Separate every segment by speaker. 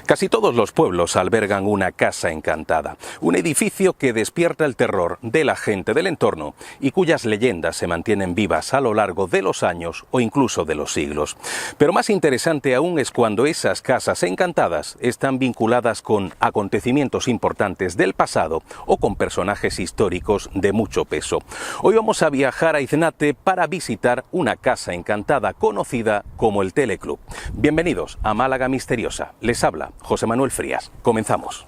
Speaker 1: Casi todos los pueblos albergan una casa encantada, un edificio que despierta el terror de la gente del entorno y cuyas leyendas se mantienen vivas a lo largo de los años o incluso de los siglos. Pero más interesante aún es cuando esas casas encantadas están vinculadas con acontecimientos importantes del pasado o con personajes históricos de mucho peso. Hoy vamos a viajar a Iznate para visitar una casa encantada conocida como el Teleclub. Bienvenidos a Málaga Misteriosa. Les habla José Manuel Frías. Comenzamos.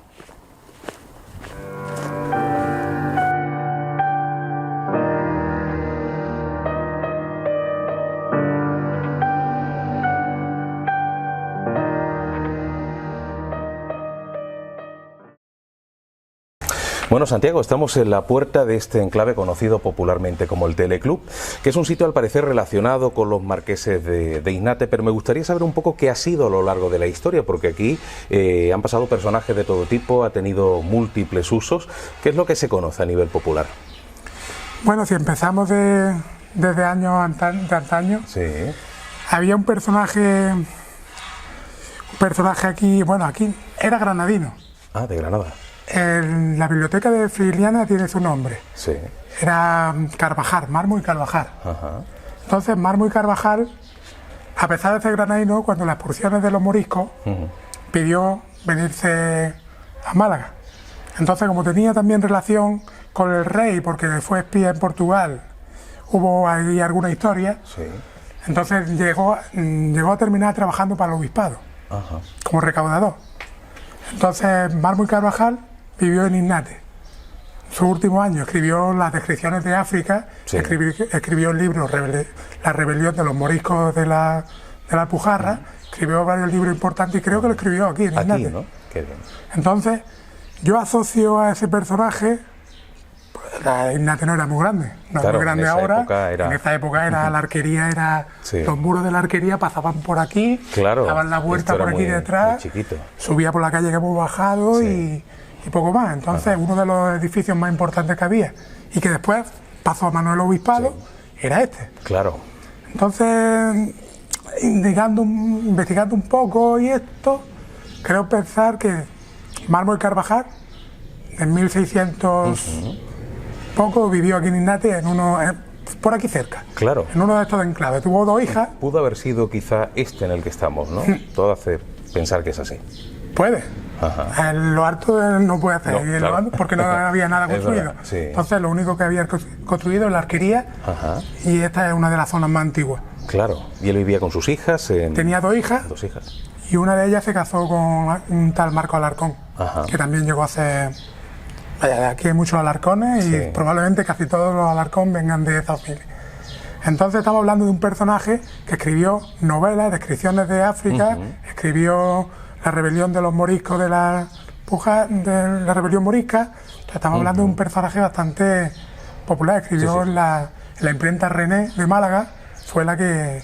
Speaker 1: Bueno, Santiago, estamos en la puerta de este enclave conocido popularmente como el Teleclub, que es un sitio al parecer relacionado con los marqueses de Iznate, pero me gustaría saber un poco qué ha sido a lo largo de la historia, porque aquí han pasado personajes de todo tipo, ha tenido múltiples usos. ¿Qué es lo que se conoce a nivel popular?
Speaker 2: Bueno, si empezamos desde años de antaño,
Speaker 1: sí,
Speaker 2: había un personaje aquí, bueno, aquí era granadino.
Speaker 1: Ah, de Granada.
Speaker 2: La biblioteca de Friliana tiene su nombre.
Speaker 1: Sí.
Speaker 2: Era Carvajal, Mármol y Carvajal.
Speaker 1: Ajá.
Speaker 2: Entonces, Mármol y Carvajal, a pesar de ser granadino, cuando las expulsiones de los moriscos, pidió venirse a Málaga. Entonces, como tenía también relación con el rey, porque fue espía en Portugal, hubo ahí alguna historia,
Speaker 1: sí,
Speaker 2: entonces llegó a terminar trabajando para el obispado,
Speaker 1: ajá,
Speaker 2: como recaudador. Entonces, Mármol y Carvajal vivió en Iznate. Su último año escribió las descripciones de África, sí, escribió el libro La rebelión de los moriscos de la Alpujarra, escribió varios libros importantes y creo que lo escribió aquí en Iznate.
Speaker 1: Aquí, ¿no? Qué bien. Entonces,
Speaker 2: yo asocio a ese personaje, pues, Iznate no era muy grande, no claro, es muy grande ahora, en esa época era la arquería, sí, los muros de la arquería pasaban por aquí,
Speaker 1: claro,
Speaker 2: daban la vuelta por aquí detrás, subía por la calle que hemos bajado, sí, y poco más. Entonces, ajá, uno de los edificios más importantes que había y que después pasó a mano del obispado, sí, era este.
Speaker 1: Claro.
Speaker 2: Entonces, investigando un poco y esto, creo pensar que Mármol y Carvajal, en 1600 poco, vivió aquí en Iznate, por aquí cerca.
Speaker 1: Claro.
Speaker 2: En uno de estos enclaves. Tuvo dos hijas.
Speaker 1: Pudo haber sido quizá este en el que estamos, ¿no? Todo hace pensar que es así.
Speaker 2: Puede.
Speaker 1: Ajá.
Speaker 2: En lo alto no puede hacer, no, claro, alto, porque no había nada construido.
Speaker 1: Sí.
Speaker 2: Entonces, lo único que había construido es la arquería, ajá, y esta es una de las zonas más antiguas.
Speaker 1: Claro. ¿Y él vivía con sus hijas?
Speaker 2: Tenía dos hijas. Y una de ellas se casó con un tal Marco Alarcón, ajá, que también llegó a ser... Vaya, aquí hay muchos Alarcones, sí, y probablemente casi todos los Alarcón vengan de esa familia. Entonces estamos hablando de un personaje que escribió novelas, descripciones de África, escribió La rebelión de los moriscos de la rebelión morisca. Entonces estamos hablando de un personaje bastante popular. Escribió en la imprenta René de Málaga, fue la que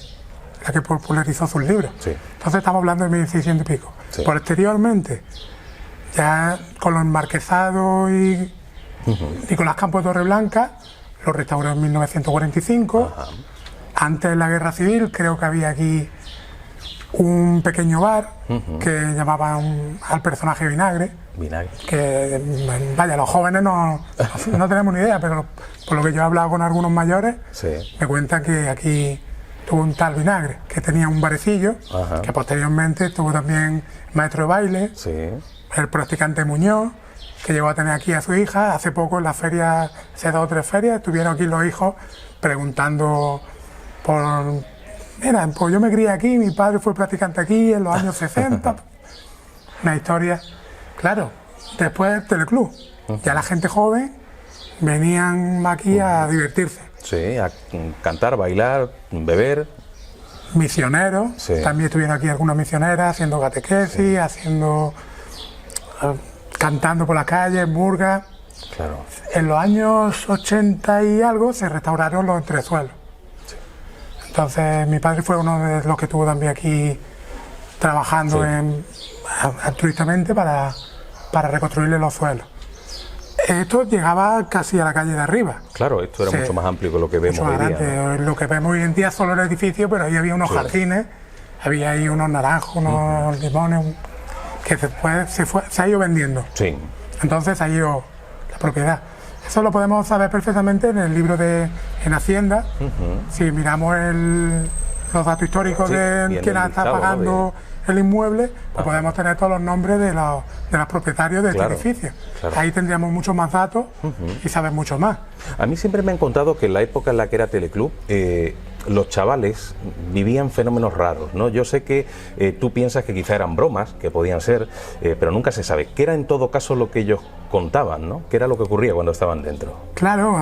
Speaker 2: popularizó sus libros. Sí. Entonces estamos hablando de 1600 y pico. Sí. Posteriormente, ya con los marquesados y Nicolás Campos de Torreblanca, lo restauró en 1945. Ajá. Antes de la Guerra Civil creo que había aquí un pequeño bar que llamaban al personaje Vinagre. Que vaya, los jóvenes no tenemos ni idea, pero por lo que yo he hablado con algunos mayores, sí, me cuentan que aquí tuvo un tal Vinagre, que tenía un barecillo, ajá, que posteriormente tuvo también maestro de baile, sí, el practicante Muñoz, que llegó a tener aquí a su hija. Hace poco en la feria, hace 2 o 3 ferias, estuvieron aquí los hijos preguntando por... Mira, pues yo me crié aquí, mi padre fue practicante aquí en los años 60. Una historia. Claro, después del Teleclub. Ya la gente joven venían aquí a divertirse.
Speaker 1: Sí, a cantar, bailar, beber.
Speaker 2: Misioneros, sí, también estuvieron aquí algunas misioneras haciendo catequesis, sí, cantando por la calle, en murga.
Speaker 1: Claro. En
Speaker 2: los años 80 y algo se restauraron los entresuelos. Sí. Entonces mi padre fue uno de los que estuvo también aquí trabajando, sí, altruistamente para reconstruirle los suelos. Esto llegaba casi a la calle de arriba.
Speaker 1: Claro, esto era mucho más amplio que lo que vemos hoy día, ¿no?
Speaker 2: Lo que vemos hoy en día es solo el edificio, pero ahí había unos jardines, había ahí unos naranjos, unos limones, que se ha ido vendiendo.
Speaker 1: Sí.
Speaker 2: Entonces ha ido la propiedad. Eso lo podemos saber perfectamente en el libro en Hacienda. Si miramos los datos históricos de quién está pagando el inmueble, pues podemos tener todos los nombres de los propietarios de este edificio. Claro. Ahí tendríamos muchos más datos y saber mucho más.
Speaker 1: A mí siempre me han contado que en la época en la que era Teleclub, los chavales vivían fenómenos raros, ¿no? Yo sé que tú piensas que quizá eran bromas, que podían ser, pero nunca se sabe. ¿Qué era en todo caso lo que ellos contaban, ¿no? ¿Qué era lo que ocurría cuando estaban dentro?
Speaker 2: Claro,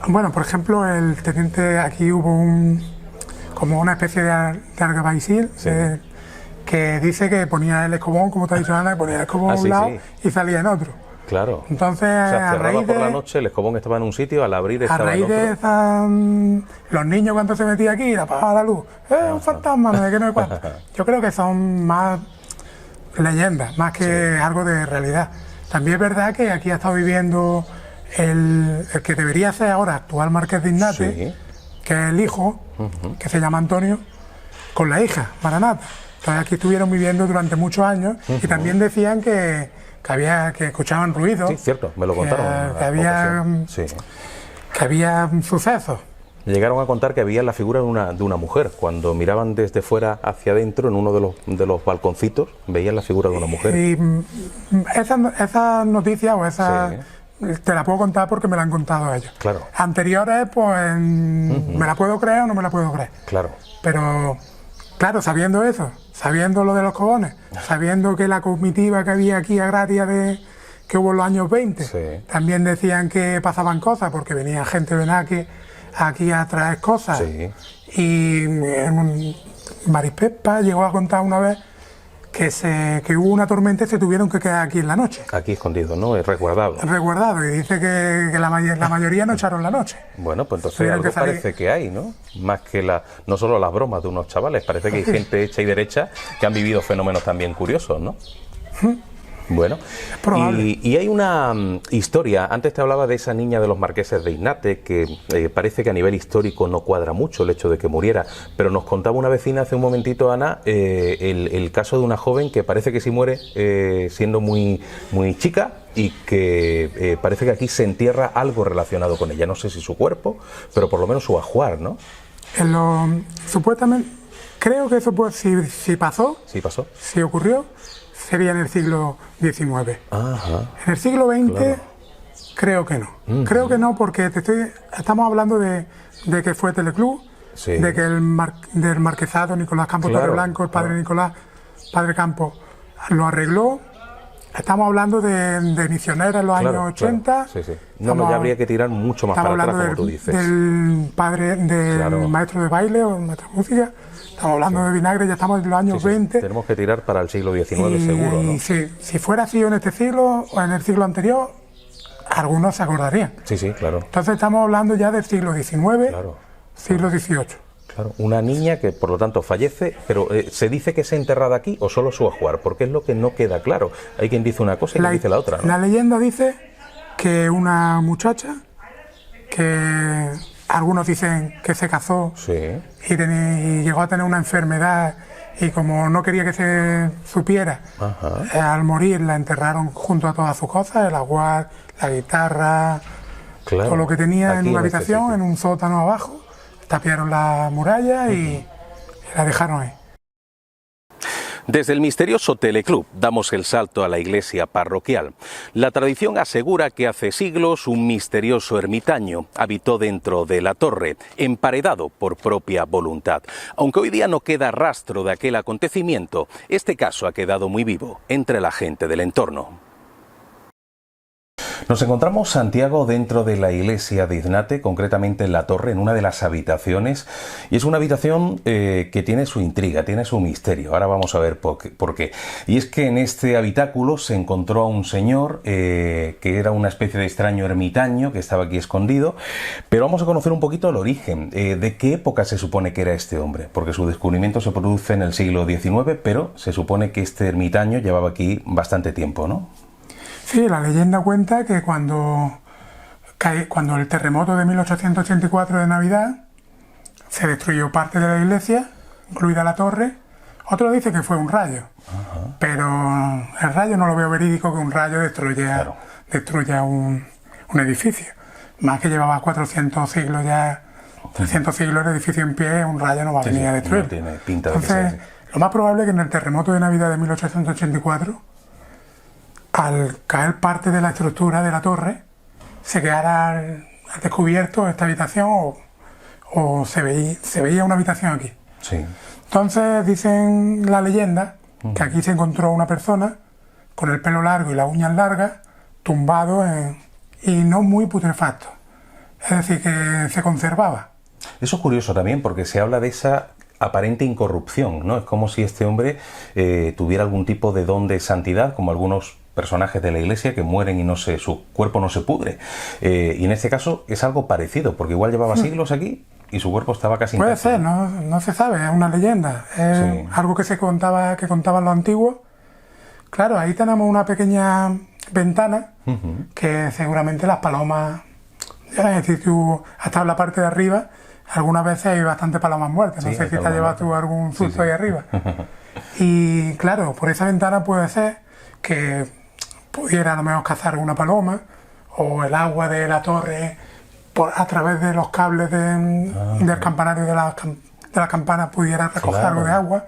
Speaker 2: bueno, por ejemplo, el teniente, aquí hubo como una especie de alguacil, sí, que dice que ponía el escobón, como te ha dicho Ana, ponía el escobón a un lado y salía en otro.
Speaker 1: Claro.
Speaker 2: Entonces,
Speaker 1: o sea, cerraba por la noche, el escobón estaba en un sitio, al abrir estaba en otro.
Speaker 2: A raíz de los niños cuando se metía aquí, le apagaba la luz. Un fantasma, no sé qué, no sé cuánto. Yo creo que son más leyendas, más que algo de realidad. También es verdad que aquí ha estado viviendo el que debería ser ahora actual Marqués de Iznate, que es el hijo, que se llama Antonio, con la hija, Maranata. Entonces aquí estuvieron viviendo durante muchos años y también decían que escuchaban ruidos.
Speaker 1: Sí, cierto, me lo contaron.
Speaker 2: Que había sucesos.
Speaker 1: Llegaron a contar que había la figura de una mujer. Cuando miraban desde fuera hacia adentro, en uno de los balconcitos, veían la figura de una mujer.
Speaker 2: Y esa noticia o esa... Te la puedo contar porque me la han contado ellos.
Speaker 1: Claro.
Speaker 2: Anteriores, pues, me la puedo creer o no me la puedo creer.
Speaker 1: Claro.
Speaker 2: Pero, claro, sabiendo eso, sabiendo lo de los cobones, sabiendo que la comitiva que había aquí a Gratia que hubo en los años 20, también decían que pasaban cosas porque venía gente de Naque aquí a traer cosas. Y Marispepa llegó a contar una vez que hubo una tormenta y se tuvieron que quedar aquí en la noche.
Speaker 1: Aquí escondido, ¿no? Es resguardado.
Speaker 2: Resguardado, y dice que la mayoría no echaron la noche.
Speaker 1: Bueno, pues entonces algo parece que hay, ¿no? Más que no solo las bromas de unos chavales, parece que hay gente hecha y derecha que han vivido fenómenos también curiosos, ¿no? Bueno, y hay una historia, antes te hablaba de esa niña de los marqueses de Iznate, que parece que a nivel histórico no cuadra mucho el hecho de que muriera, pero nos contaba una vecina hace un momentito, Ana, el caso de una joven que parece que sí muere siendo muy, muy chica y que parece que aquí se entierra algo relacionado con ella, no sé si su cuerpo, pero por lo menos su ajuar, ¿no?
Speaker 2: Supuestamente, creo que eso pues, si pasó, si ocurrió, sería en el siglo XIX. En el siglo XX, creo que no. Creo que no, porque estamos hablando de que fue Teleclub, de que del marquesado Nicolás Campos Torreblanco, el padre Nicolás, padre Campos, lo arregló. Estamos hablando de misioneros en los años 80.
Speaker 1: No, ya habría que tirar mucho más para atrás, como tú dices.
Speaker 2: Del padre, del maestro de baile o maestro de música. Estamos hablando de Vinagre, ya estamos en los años 20.
Speaker 1: Tenemos que tirar para el siglo XIX seguro, ¿no?
Speaker 2: Y si fuera así en este siglo o en el siglo anterior, algunos se acordarían.
Speaker 1: Claro.
Speaker 2: Entonces estamos hablando ya del siglo XIX, siglo XVIII.
Speaker 1: Claro, una niña que por lo tanto fallece, pero ¿se dice que es enterrada aquí o solo su ajuar? Porque es lo que no queda claro. Hay quien dice una cosa y quien dice la otra, ¿no?
Speaker 2: La leyenda dice que una muchacha que algunos dicen que se casó y llegó a tener una enfermedad y como no quería que se supiera, al morir la enterraron junto a todas sus cosas, el ajuar, la guitarra, todo lo que tenía en una habitación, en un sótano abajo, tapiaron la muralla y la dejaron ahí.
Speaker 1: Desde el misterioso Teleclub damos el salto a la iglesia parroquial. La tradición asegura que hace siglos un misterioso ermitaño habitó dentro de la torre, emparedado por propia voluntad. Aunque hoy día no queda rastro de aquel acontecimiento, este caso ha quedado muy vivo entre la gente del entorno. Nos encontramos, Santiago, dentro de la iglesia de Iznate, concretamente en la torre, en una de las habitaciones, y es una habitación que tiene su intriga, tiene su misterio. Ahora vamos a ver por qué. Y es que en este habitáculo se encontró a un señor que era una especie de extraño ermitaño que estaba aquí escondido, pero vamos a conocer un poquito el origen. ¿De qué época se supone que era este hombre? Porque su descubrimiento se produce en el siglo XIX, pero se supone que este ermitaño llevaba aquí bastante tiempo, ¿no?
Speaker 2: Sí, la leyenda cuenta que cuando el terremoto de 1884 de Navidad se destruyó parte de la iglesia, incluida la torre, Otro dice que fue un rayo, pero el rayo no lo veo verídico, que un rayo destruya un edificio. Más que llevaba 400 siglos ya, 300 siglos el edificio en pie, un rayo no va a venir a destruir.
Speaker 1: No tiene pinta de
Speaker 2: Entonces,
Speaker 1: que sea así.
Speaker 2: Lo más probable es que en el terremoto de Navidad de 1884, al caer parte de la estructura de la torre, se quedara al descubierto esta habitación o se veía una habitación aquí.
Speaker 1: Sí.
Speaker 2: Entonces dicen la leyenda que aquí se encontró una persona con el pelo largo y las uñas largas, tumbado y no muy putrefacto. Es decir, que se conservaba.
Speaker 1: Eso es curioso también porque se habla de esa aparente incorrupción, ¿no? Es como si este hombre tuviera algún tipo de don de santidad, como algunos personajes de la iglesia que mueren y su cuerpo no se pudre. Y en este caso es algo parecido, porque igual llevaba siglos aquí y su cuerpo estaba casi
Speaker 2: Puede
Speaker 1: intacto.
Speaker 2: ser, no se sabe, es una leyenda. Es algo que contaban los antiguos. Claro, ahí tenemos una pequeña ventana que seguramente las palomas, es decir, tú has estado en la parte de arriba, algunas veces hay bastantes palomas muertas, no sé si te has llevado tú algún susto ahí arriba. Y claro, por esa ventana puede ser que pudiera a lo mejor cazar una paloma, o el agua de la torre a través de los cables del campanario de las campanas pudiera recoger algo de agua.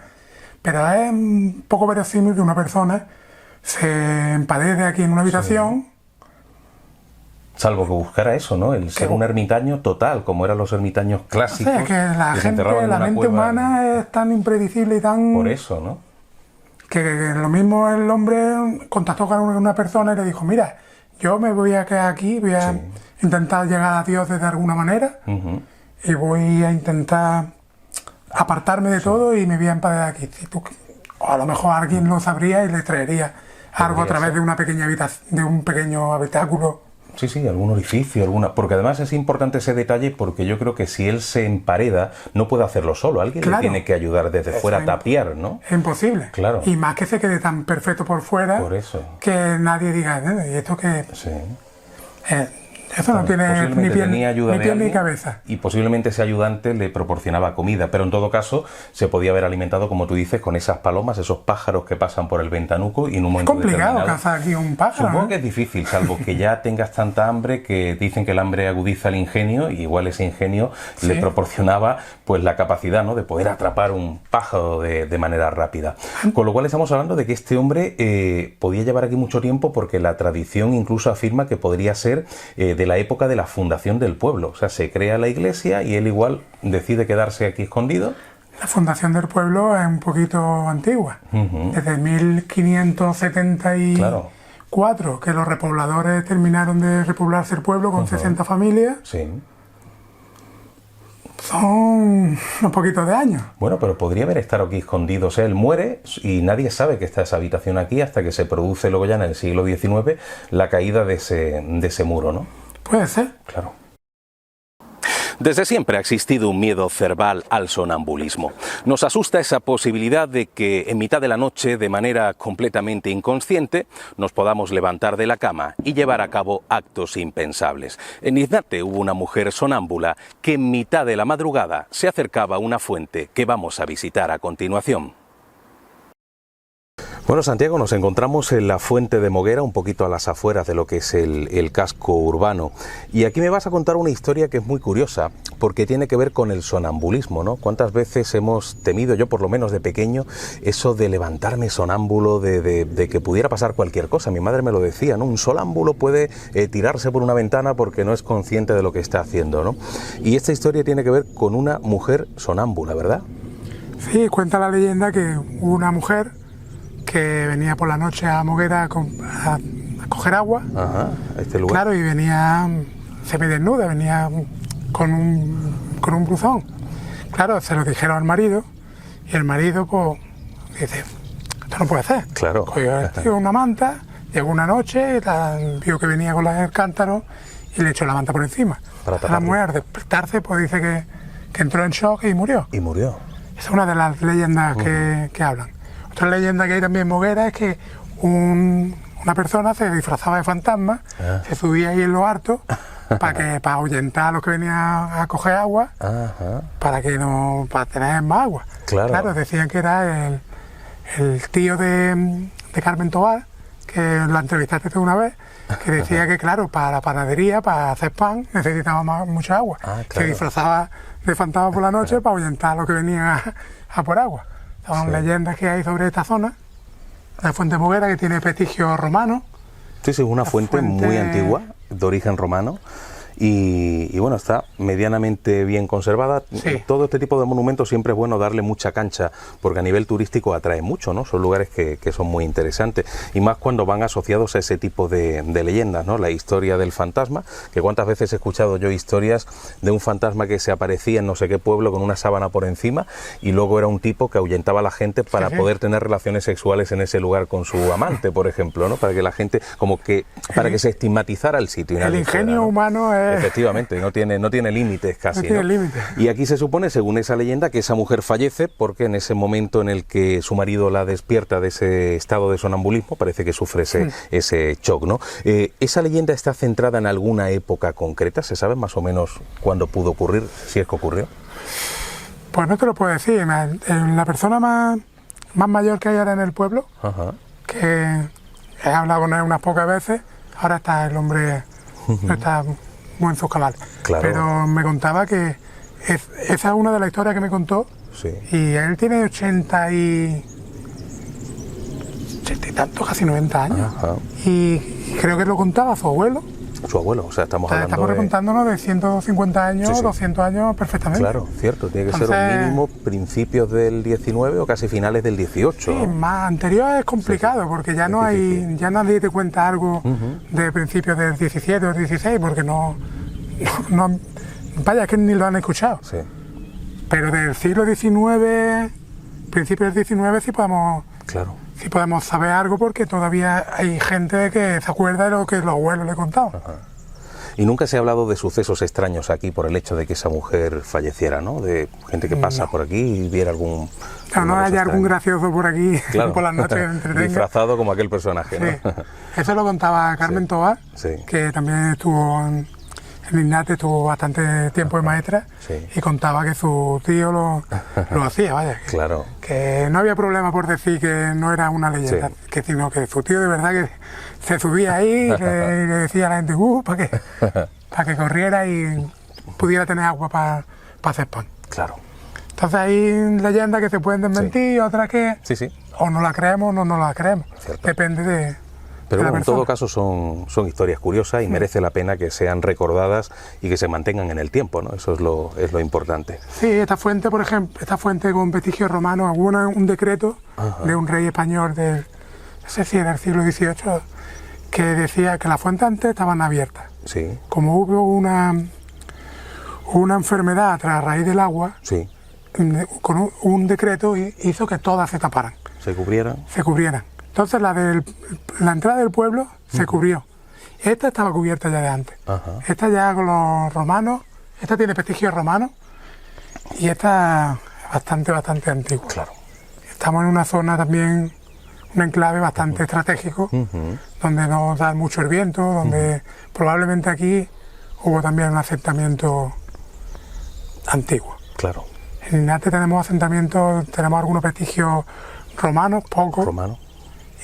Speaker 2: Pero es un poco verosímil que una persona se empadece aquí en una habitación.
Speaker 1: Salvo que buscara eso, ¿no? El ser un ermitaño total, como eran los ermitaños clásicos.
Speaker 2: O sea, que la mente humana es tan impredecible y tan...
Speaker 1: Por eso, ¿no?
Speaker 2: Que lo mismo el hombre contactó con una persona y le dijo, mira, yo me voy a quedar aquí, voy a intentar llegar a Dios de alguna manera y voy a intentar apartarme de todo y me voy a empadear aquí. O a lo mejor alguien lo sabría y le traería algo a través de una pequeña habitación, de un pequeño habitáculo.
Speaker 1: Sí, algún orificio, porque además es importante ese detalle, porque yo creo que si él se empareda no puede hacerlo solo, alguien le tiene que ayudar desde fuera a tapiar, ¿no?
Speaker 2: Es imposible.
Speaker 1: Claro.
Speaker 2: Y más que se quede tan perfecto por fuera,
Speaker 1: por eso,
Speaker 2: que nadie diga, ¿y esto qué?
Speaker 1: Sí.
Speaker 2: Eso no tiene ni pie ni cabeza.
Speaker 1: Y posiblemente ese ayudante le proporcionaba comida, pero en todo caso se podía haber alimentado, como tú dices, con esas palomas, esos pájaros que pasan por el ventanuco y en un momento
Speaker 2: complicado cazar aquí un pájaro.
Speaker 1: Supongo que es difícil, salvo que ya tengas tanta hambre, que dicen que el hambre agudiza el ingenio, y igual ese ingenio le proporcionaba pues la capacidad, ¿no?, de poder atrapar un pájaro de manera rápida. Con lo cual estamos hablando de que este hombre podía llevar aquí mucho tiempo, porque la tradición incluso afirma que podría ser de la época de la fundación del pueblo. O sea, se crea la iglesia y él igual decide quedarse aquí escondido.
Speaker 2: La fundación del pueblo es un poquito antigua. Desde 1574, que los repobladores terminaron de repoblarse el pueblo con 60 familias.
Speaker 1: Sí.
Speaker 2: Son unos poquitos de años.
Speaker 1: Bueno, pero podría haber estado aquí escondido. O sea, él muere y nadie sabe que está esa habitación aquí hasta que se produce luego ya en el siglo XIX la caída de ese muro, ¿no?
Speaker 2: Puede ser.
Speaker 1: Claro. Desde siempre ha existido un miedo cerval al sonambulismo. Nos asusta esa posibilidad de que en mitad de la noche, de manera completamente inconsciente, nos podamos levantar de la cama y llevar a cabo actos impensables. En Iznate hubo una mujer sonámbula que en mitad de la madrugada se acercaba a una fuente que vamos a visitar a continuación. Bueno, Santiago, nos encontramos en la Fuente de Moguera, un poquito a las afueras de lo que es el casco urbano. Y aquí me vas a contar una historia que es muy curiosa, porque tiene que ver con el sonambulismo, ¿no? ¿Cuántas veces hemos temido, yo por lo menos de pequeño, eso de levantarme sonámbulo, de que pudiera pasar cualquier cosa? Mi madre me lo decía, ¿no? Un sonámbulo puede tirarse por una ventana porque no es consciente de lo que está haciendo, ¿no? Y esta historia tiene que ver con una mujer sonámbula, ¿verdad?
Speaker 2: Sí, cuenta la leyenda que una mujer que venía por la noche a Moguera a coger agua.
Speaker 1: Ajá, a este lugar.
Speaker 2: Claro, y venía semidesnuda, venía con un buzón. Claro, se lo dijeron al marido, y el marido pues dice, esto no puede ser.
Speaker 1: Claro.
Speaker 2: Cogió una manta, llegó una noche, vio que venía con el cántaro y le echó la manta por encima. La mujer, al despertarse, pues dice que entró en shock y murió.
Speaker 1: Y murió.
Speaker 2: Esa es una de las leyendas que hablan. Otra leyenda que hay también en Moguera es que una persona se disfrazaba de fantasma, se subía ahí en lo alto para ahuyentar a los que venían a coger agua, para tener más agua.
Speaker 1: Claro.
Speaker 2: Decían que era el tío de Carmen Tobar, que la entrevistaste una vez, que decía que claro, para la panadería, para hacer pan, necesitaba mucha agua.
Speaker 3: Claro.
Speaker 2: Se disfrazaba de fantasma por la noche para ahuyentar a los que venían a por agua. Son leyendas que hay sobre esta zona. La Fuente Moguera, que tiene vestigios romanos.
Speaker 3: Sí, es una fuente muy antigua, de origen romano. Y bueno, está medianamente bien conservada.
Speaker 2: Sí.
Speaker 3: Todo este tipo de monumentos siempre es bueno darle mucha cancha, porque a nivel turístico atrae mucho, ¿no? Son lugares que son muy interesantes, y más cuando van asociados a ese tipo de leyendas, ¿no? La historia del fantasma, que cuántas veces he escuchado yo historias de un fantasma que se aparecía en no sé qué pueblo con una sábana por encima, y luego era un tipo que ahuyentaba a la gente para poder tener relaciones sexuales en ese lugar con su amante, por ejemplo, ¿no? Para que la gente, para que se estigmatizara el sitio. Y
Speaker 2: el ingenio humano es...
Speaker 3: Efectivamente, no tiene límites casi.
Speaker 2: No tiene límites.
Speaker 3: Y aquí se supone, según esa leyenda, que esa mujer fallece porque en ese momento en el que su marido la despierta de ese estado de sonambulismo, parece que sufre ese shock, ¿no? ¿Esa leyenda está centrada en alguna época concreta? ¿Se sabe más o menos cuándo pudo ocurrir, si es que ocurrió?
Speaker 2: Pues no te lo puedo decir. La persona más mayor que hay ahora en el pueblo, que he hablado con él unas pocas veces, ahora está el hombre, no está muy en sus cabales.
Speaker 3: Claro.
Speaker 2: Pero me contaba que esa es una de las historias que me contó.
Speaker 3: Sí.
Speaker 2: Y él tiene 80 y tantos, casi 90 años. Y creo que lo contaba su abuelo.
Speaker 3: Su abuelo, o sea, estamos
Speaker 2: recontándonos de 150 años, 200 años perfectamente.
Speaker 3: Claro, cierto, tiene que ser un mínimo principios del 19 o casi finales del 18.
Speaker 2: Sí, más anterior es complicado, porque ya no hay, ya nadie te cuenta algo de principios del 17 o 16, porque no, vaya, que ni lo han escuchado.
Speaker 3: Sí.
Speaker 2: Pero del siglo XIX, principios del 19 sí podemos...
Speaker 3: Claro.
Speaker 2: Sí podemos saber algo, porque todavía hay gente que se acuerda de lo que los abuelos le contaban.
Speaker 3: Y nunca se ha hablado de sucesos extraños aquí por el hecho de que esa mujer falleciera, ¿no? De gente que pasa por aquí y viera algún...
Speaker 2: No haya algún gracioso por aquí,
Speaker 3: claro.
Speaker 2: por las noches que entretenga.
Speaker 3: Disfrazado como aquel personaje, ¿no?
Speaker 2: Sí. Eso lo contaba Carmen Tobar, que también estuvo en Innate, estuvo bastante tiempo de maestra, y contaba que su tío lo hacía, vaya.
Speaker 3: Claro.
Speaker 2: Que no había problema por decir que no era una leyenda, sino que su tío de verdad que se subía ahí y le decía a la gente, para que corriera y pudiera tener agua para hacer pan.
Speaker 3: Claro.
Speaker 2: Entonces hay leyendas que se pueden desmentir, otras que o no las creemos o no las creemos.
Speaker 3: Cierto.
Speaker 2: Depende de...
Speaker 3: Pero bueno, en todo caso son historias curiosas y merece la pena que sean recordadas y que se mantengan en el tiempo, ¿no? Eso es lo importante.
Speaker 2: Sí, esta fuente, por ejemplo, con vestigios romanos, hubo un decreto de un rey español no sé si era del siglo XVIII, que decía que las fuentes antes estaban abiertas.
Speaker 3: Sí.
Speaker 2: Como hubo una enfermedad a raíz del agua, con un decreto hizo que todas se taparan.
Speaker 3: ¿Se cubrieran?
Speaker 2: Se cubrieran. Entonces la entrada del pueblo se cubrió. Esta estaba cubierta ya de antes. Esta ya con los romanos, esta tiene vestigios romanos, y esta es bastante antigua.
Speaker 3: Claro.
Speaker 2: Estamos en una zona también, un enclave bastante estratégico, donde nos da mucho el viento, donde probablemente aquí hubo también un asentamiento antiguo.
Speaker 3: Claro.
Speaker 2: En Innate tenemos asentamientos, tenemos algunos vestigios romanos, pocos.
Speaker 3: ¿Romano?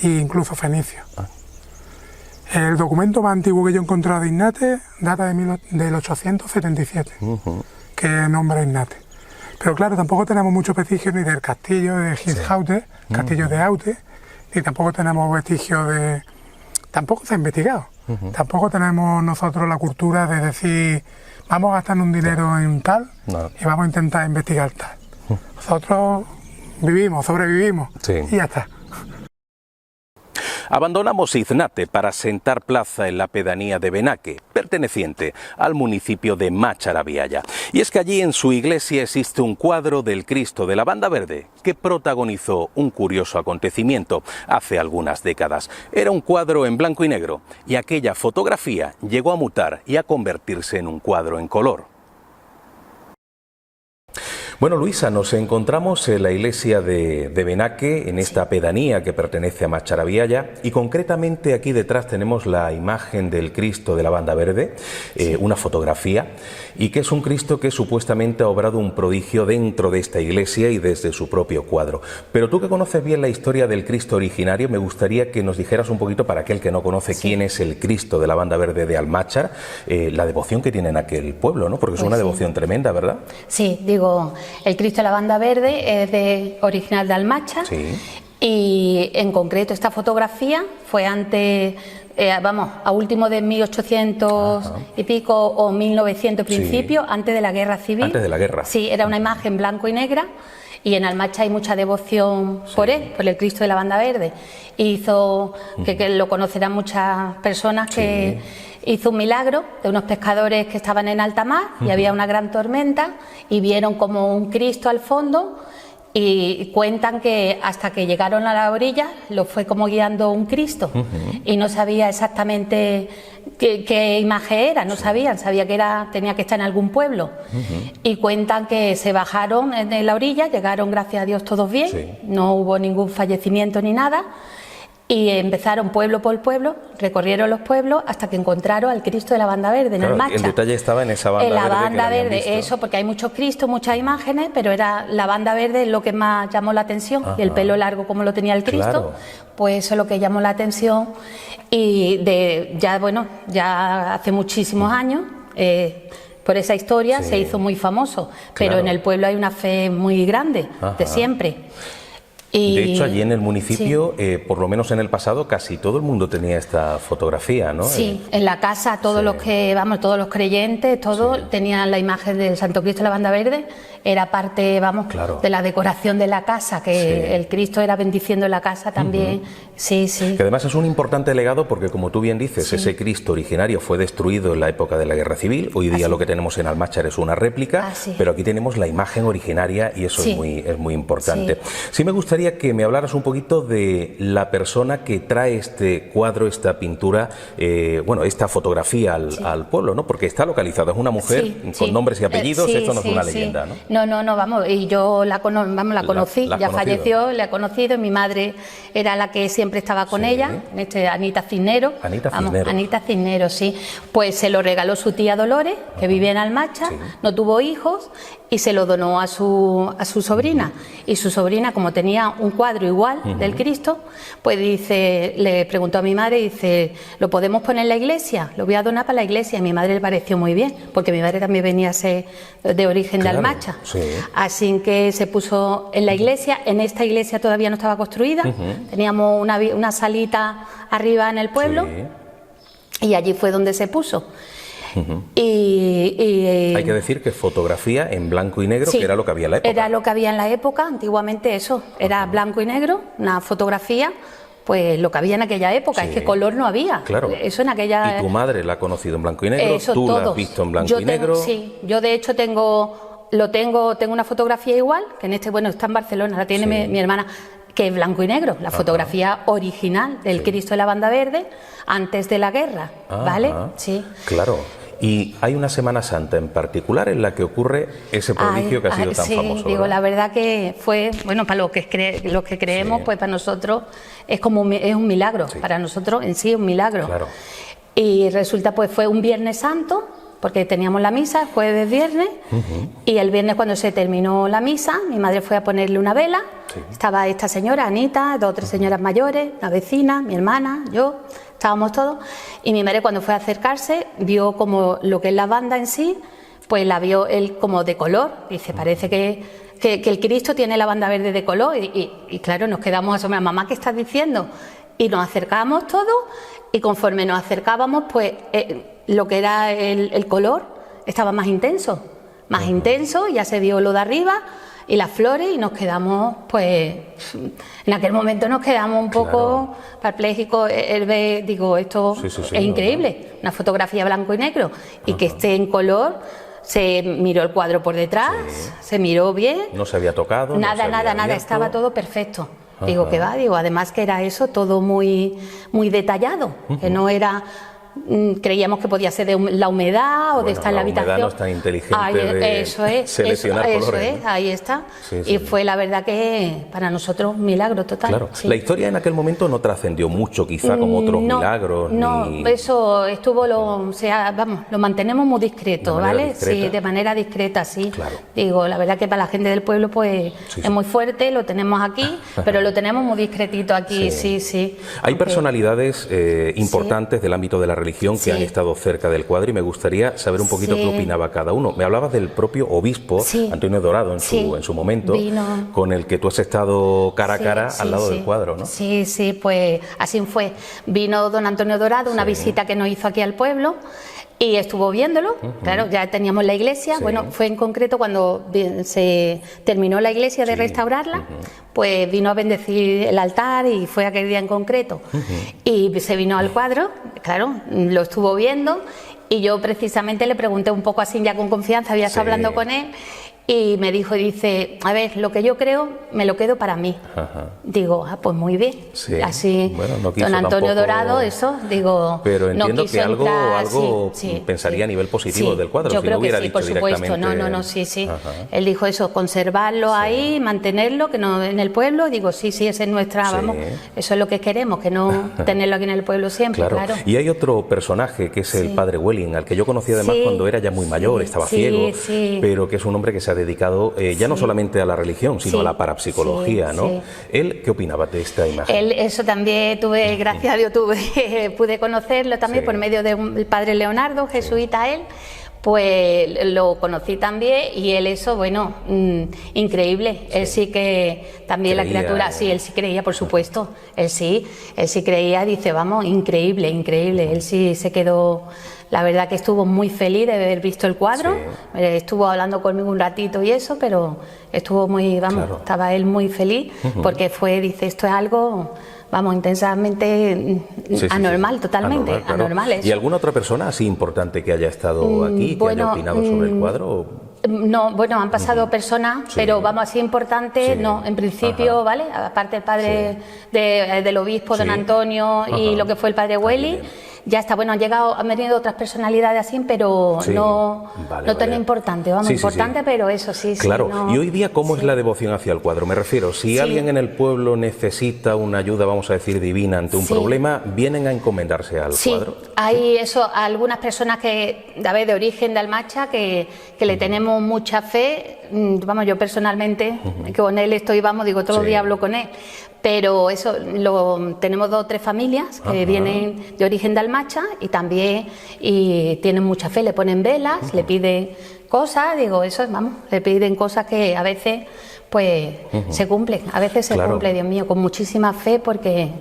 Speaker 2: E incluso fenicios. El documento más antiguo que yo he encontrado de Innate data del 877, que nombra Innate. Pero claro, tampoco tenemos muchos vestigios ni del castillo de Hinshaute, castillo de Aute, ni tampoco tenemos vestigios de... Tampoco se ha investigado. Tampoco tenemos nosotros la cultura de decir, vamos a gastar un dinero en tal y vamos a intentar investigar tal. Nosotros vivimos, sobrevivimos y ya está.
Speaker 1: Abandonamos Iznate para sentar plaza en la pedanía de Benaque, perteneciente al municipio de Macharabiaya. Y es que allí en su iglesia existe un cuadro del Cristo de la Banda Verde que protagonizó un curioso acontecimiento hace algunas décadas. Era un cuadro en blanco y negro, y aquella fotografía llegó a mutar y a convertirse en un cuadro en color. Bueno, Luisa, nos encontramos en la iglesia de Benaque, en esta pedanía que pertenece a Macharabiaya, y concretamente aquí detrás tenemos la imagen del Cristo de la Banda Verde, una fotografía, y que es un Cristo que supuestamente ha obrado un prodigio dentro de esta iglesia y desde su propio cuadro. Pero tú que conoces bien la historia del Cristo originario, me gustaría que nos dijeras un poquito, para aquel que no conoce, quién es el Cristo de la Banda Verde de Almáchar, la devoción que tiene en aquel pueblo, ¿no? Porque es una devoción tremenda, ¿verdad?
Speaker 4: Sí, digo, el Cristo de la Banda Verde es original de Almáchar, y en concreto esta fotografía fue antes, a último de 1800 y pico o 1900 principio, antes de la Guerra Civil.
Speaker 1: Antes de la guerra.
Speaker 4: Sí, era una imagen blanco y negra, y en Almáchar hay mucha devoción por él, por el Cristo de la Banda Verde. Hizo, que lo conocerán muchas personas, que hizo un milagro de unos pescadores que estaban en alta mar y había una gran tormenta y vieron como un Cristo al fondo, y cuentan que hasta que llegaron a la orilla lo fue como guiando un Cristo y no sabía exactamente qué imagen era, no sabían, sabía que tenía que estar en algún pueblo, y cuentan que se bajaron en la orilla, llegaron gracias a Dios todos bien, no hubo ningún fallecimiento ni nada. Y empezaron pueblo por pueblo, recorrieron los pueblos hasta que encontraron al Cristo de la Banda Verde, en Almáchar.
Speaker 1: El detalle estaba en esa banda verde.
Speaker 4: En la banda verde,
Speaker 1: visto.
Speaker 4: eso, porque hay muchos Cristos, muchas imágenes, pero era la banda verde lo que más llamó la atención. Y el pelo largo como lo tenía el Cristo, pues eso es lo que llamó la atención. Y ya hace muchísimos años, por esa historia se hizo muy famoso, pero en el pueblo hay una fe muy grande, de siempre.
Speaker 1: De hecho, allí en el municipio, por lo menos en el pasado, casi todo el mundo tenía esta fotografía, ¿no?
Speaker 4: Sí, en la casa todos los creyentes, todos tenían la imagen del Santo Cristo de la Banda Verde. Era parte, de la decoración de la casa, que el Cristo era bendiciendo la casa también. Que
Speaker 1: además es un importante legado porque, como tú bien dices, ese Cristo originario fue destruido en la época de la Guerra Civil. Hoy día lo que tenemos en Almáchar es una réplica, pero aquí tenemos la imagen originaria y eso es muy importante. Sí me gustaría que me hablaras un poquito de la persona que trae este cuadro, esta pintura, esta fotografía al pueblo, ¿no? Porque está localizada, es una mujer con nombres y apellidos, esto no es una leyenda, ¿no?
Speaker 4: No, y yo la conocí, ya falleció, la he conocido, y mi madre era la que siempre estaba con ella, Anita Cisneros. Anita Cisneros, sí. Pues se lo regaló su tía Dolores, que vivía en Almáchar, no tuvo hijos, y se lo donó a su sobrina. Y su sobrina, como tenía un cuadro igual del Cristo, pues le preguntó a mi madre, dice, ¿lo podemos poner en la iglesia? Lo voy a donar para la iglesia. Y a mi madre le pareció muy bien, porque mi madre también venía a ser de origen de Almáchar. Así que se puso en la iglesia. En esta iglesia todavía no estaba construida, teníamos una salita arriba en el pueblo, y allí fue donde se puso.
Speaker 1: Hay que decir que fotografía en blanco y negro, que era lo que había en la época.
Speaker 4: Era lo que había en la época, antiguamente era blanco y negro, una fotografía, pues lo que había en aquella época, es que color no había. Eso en aquella...
Speaker 1: ¿Y tu madre la ha conocido en blanco y negro? ¿Tú la has visto en blanco y negro?
Speaker 4: Sí, yo de hecho tengo una fotografía igual, que está en Barcelona, la tiene mi hermana, que es blanco y negro, la fotografía original del Cristo de la Banda Verde antes de la guerra, ¿vale?
Speaker 1: Claro. Y hay una Semana Santa en particular en la que ocurre ese prodigio que ha sido tan famoso.
Speaker 4: Digo, la verdad que fue, para los que creemos, pues para nosotros es un milagro, para nosotros en sí es un milagro. Y resulta, pues fue un Viernes Santo, porque teníamos la misa jueves, viernes, y el viernes, cuando se terminó la misa, mi madre fue a ponerle una vela. Estaba esta señora, Anita, 2 o 3 señoras mayores, una vecina, mi hermana, yo, estábamos todos, y mi madre, cuando fue a acercarse, vio como lo que es la banda en sí, pues la vio él como de color. Dice, parece que el Cristo tiene la banda verde de color, y claro, nos quedamos asombrados. Mamá, ¿qué estás diciendo? Y nos acercábamos todos, y conforme nos acercábamos, pues lo que era el color estaba más intenso, ya se vio lo de arriba y las flores, y nos quedamos, pues en aquel momento nos quedamos un poco perplejos. Digo, esto es increíble, una fotografía blanco y negro, y que esté en color. Se miró el cuadro por detrás, se miró bien,
Speaker 1: no se había tocado,
Speaker 4: nada, estaba todo perfecto. Digo, que va, además que era eso todo muy, muy detallado, que no era creíamos que podía ser de la humedad o de estar en la habitación.
Speaker 3: La humedad no es tan inteligente de seleccionar colores.
Speaker 4: Ahí está.
Speaker 3: Sí,
Speaker 4: y fue la verdad que para nosotros un milagro total.
Speaker 3: Claro. La historia en aquel momento no trascendió mucho, quizá como otros milagros.
Speaker 4: No, eso estuvo, lo mantenemos muy discreto, ¿vale?
Speaker 3: Discreta.
Speaker 4: Sí, de manera discreta, sí.
Speaker 3: Claro.
Speaker 4: Digo, la verdad que para la gente del pueblo pues es muy fuerte, lo tenemos aquí, pero lo tenemos muy discretito aquí, sí.
Speaker 3: Hay personalidades importantes del ámbito de la religión que han estado cerca del cuadro y me gustaría saber un poquito qué opinaba cada uno. Me hablabas del propio obispo, Antonio Dorado, en su momento, con el que tú has estado cara a cara al lado del cuadro, ¿no?
Speaker 4: Sí, pues así fue. Vino don Antonio Dorado, una visita que nos hizo aquí al pueblo, y estuvo viéndolo. Claro, ya teníamos la iglesia. Bueno, fue en concreto cuando se terminó la iglesia de restaurarla, pues vino a bendecir el altar y fue aquel día en concreto. Y se vino al cuadro, claro, lo estuvo viendo, y yo precisamente le pregunté un poco así ya con confianza, había estado hablando con él, y me dice, a ver, lo que yo creo me lo quedo para mí. Digo, pues muy bien. Así,
Speaker 3: bueno, no quiso
Speaker 4: don Antonio
Speaker 3: tampoco...
Speaker 4: Dorado, eso, digo...
Speaker 3: Pero entiendo
Speaker 4: no quiso
Speaker 3: que algo
Speaker 4: entrar,
Speaker 3: pensaría a nivel positivo del cuadro,
Speaker 4: yo
Speaker 3: si
Speaker 4: creo
Speaker 3: no hubiera
Speaker 4: que sí,
Speaker 3: dicho
Speaker 4: por supuesto,
Speaker 3: directamente...
Speaker 4: sí. Él dijo eso, conservarlo ahí, mantenerlo, que no en el pueblo. Digo, sí, esa es nuestra, vamos, eso es lo que queremos, que no tenerlo aquí en el pueblo siempre, claro.
Speaker 3: Y hay otro personaje que es el padre Welling, al que yo conocí además cuando era ya muy mayor, estaba ciego, pero que es un hombre que se ha dedicado ya no solamente a la religión, sino a la parapsicología, ¿no? ¿Él qué opinaba de esta imagen?
Speaker 4: Él, eso también tuve, gracias a Dios, pude conocerlo también por medio del padre Leonardo, jesuita él. Pues lo conocí también y él eso, bueno, increíble. Él sí que también creía, la criatura, él sí creía, por supuesto. Él sí creía, dice, vamos, increíble. Él sí se quedó, la verdad que estuvo muy feliz de haber visto el cuadro. Estuvo hablando conmigo un ratito y eso, pero estuvo muy, estaba él muy feliz porque dice, esto es algo... Vamos, intensamente anormal, totalmente, anormal. Eso.
Speaker 3: ¿Y alguna otra persona así importante que haya estado aquí, que haya opinado sobre el cuadro?
Speaker 4: No, bueno, han pasado personas, pero vamos, así importante, no, en principio, ¿vale? Aparte el padre del obispo, don Antonio, y lo que fue el padre Welling. Ya está, bueno, han venido otras personalidades así, pero no tan importante, importante, pero eso sí.
Speaker 3: Claro,
Speaker 4: no,
Speaker 3: y hoy día, ¿cómo es la devoción hacia el cuadro? Me refiero, si alguien en el pueblo necesita una ayuda, vamos a decir, divina ante un problema, ¿vienen a encomendarse al cuadro?
Speaker 4: Hay algunas personas que, de origen de Almacha, que le tenemos mucha fe, vamos, yo personalmente, que con él estoy, digo, todos los días hablo con él. Pero eso, tenemos 2 o 3 familias que vienen de origen de Almacha y también tienen mucha fe, le ponen velas, le piden cosas, digo, eso, le piden cosas que a veces pues se cumplen, a veces se cumple, Dios mío, con muchísima fe porque...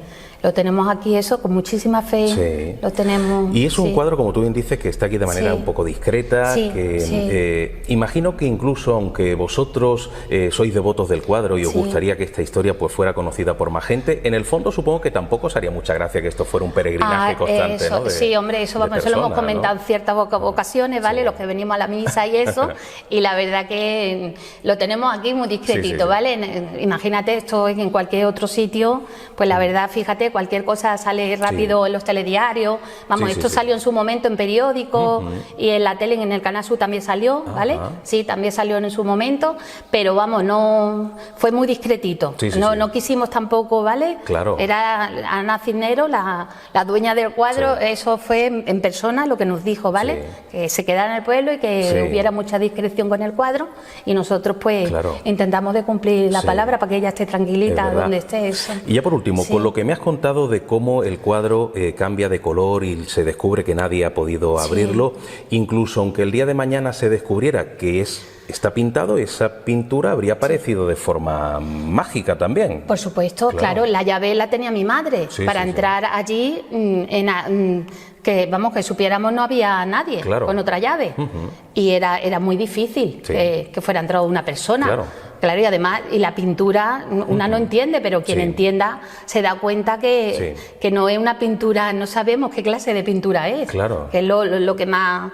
Speaker 4: Lo tenemos aquí, con muchísima fe, lo tenemos...
Speaker 3: Y es un cuadro, como tú bien dices, que está aquí de manera un poco discreta, imagino que incluso, aunque vosotros sois devotos del cuadro y os gustaría que esta historia pues fuera conocida por más gente, en el fondo supongo que tampoco os haría mucha gracia que esto fuera un peregrinaje constante, ¿no?
Speaker 4: Sí, hombre, eso lo hemos comentado en ciertas ocasiones, ¿vale? Los que venimos a la misa y eso, y la verdad que lo tenemos aquí muy discretito, ¿vale? Imagínate, esto en cualquier otro sitio, pues la verdad, fíjate, cualquier cosa sale rápido en los telediarios, esto salió en su momento en periódicos y en la tele, en el Canal Sur también salió, ¿vale? Sí, también salió en su momento, pero no, fue muy discretito, no quisimos tampoco, ¿vale?
Speaker 3: Claro.
Speaker 4: Era Ana Cisneros, la dueña del cuadro, eso fue en persona lo que nos dijo, ¿vale? Que se quedara en el pueblo y que hubiera mucha discreción con el cuadro y nosotros pues intentamos de cumplir la palabra para que ella esté tranquilita donde esté. Eso.
Speaker 3: Y ya por último, con lo que me has contado de cómo el cuadro cambia de color y se descubre que nadie ha podido abrirlo, incluso aunque el día de mañana se descubriera que está pintado, esa pintura habría aparecido de forma mágica también.
Speaker 4: Por supuesto, claro, la llave la tenía mi madre para entrar allí, que supiéramos no había nadie con otra llave y era muy difícil que fuera entrado una persona. Claro, y además, la pintura, una no entiende, pero quien entienda se da cuenta que no es una pintura, no sabemos qué clase de pintura es, que es lo que más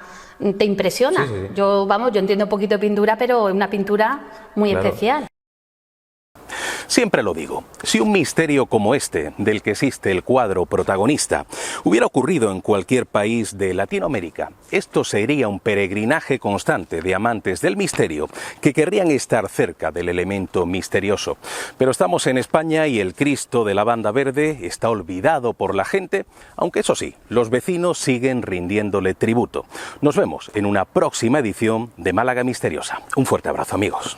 Speaker 4: te impresiona. Yo entiendo un poquito de pintura, pero es una pintura muy especial.
Speaker 1: Siempre lo digo, si un misterio como este, del que existe el cuadro protagonista, hubiera ocurrido en cualquier país de Latinoamérica, esto sería un peregrinaje constante de amantes del misterio que querrían estar cerca del elemento misterioso. Pero estamos en España y el Cristo de la Banda Verde está olvidado por la gente, aunque eso sí, los vecinos siguen rindiéndole tributo. Nos vemos en una próxima edición de Málaga Misteriosa. Un fuerte abrazo, amigos.